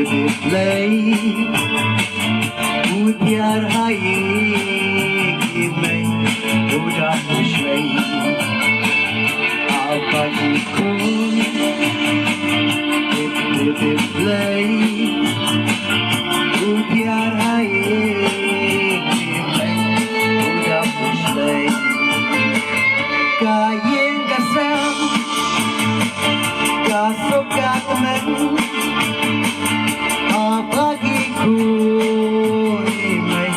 play Udyar haye ki main uda mushway Apagi kun play Udyar haye ki main uda mushway Kayen kasam kasok katmen Apagi kuni mai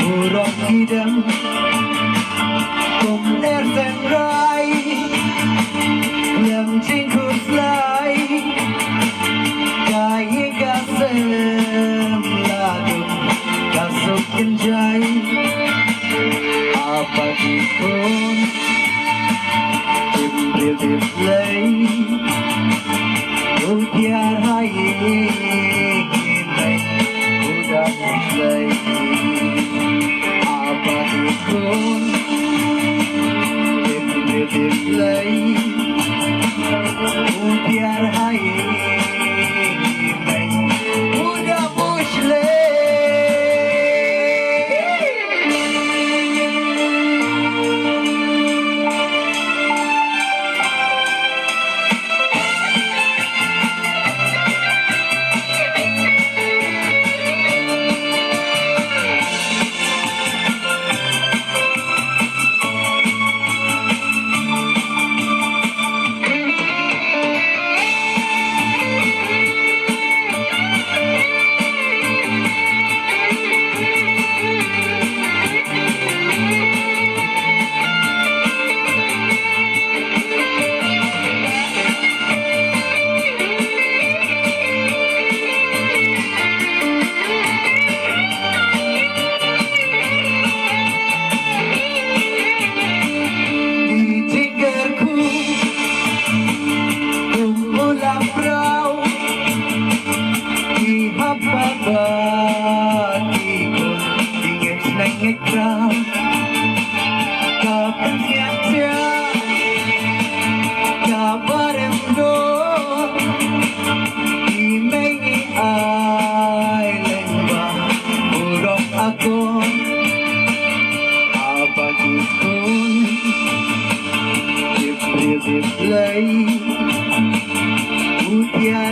urok kidam Kom ner sen rai Lem ching kuslai Kaya kasem ladum Kasuk kenjai Apagi kun Imbril diplay Udyar haye Play Udyar haye udah mushle Play Udyar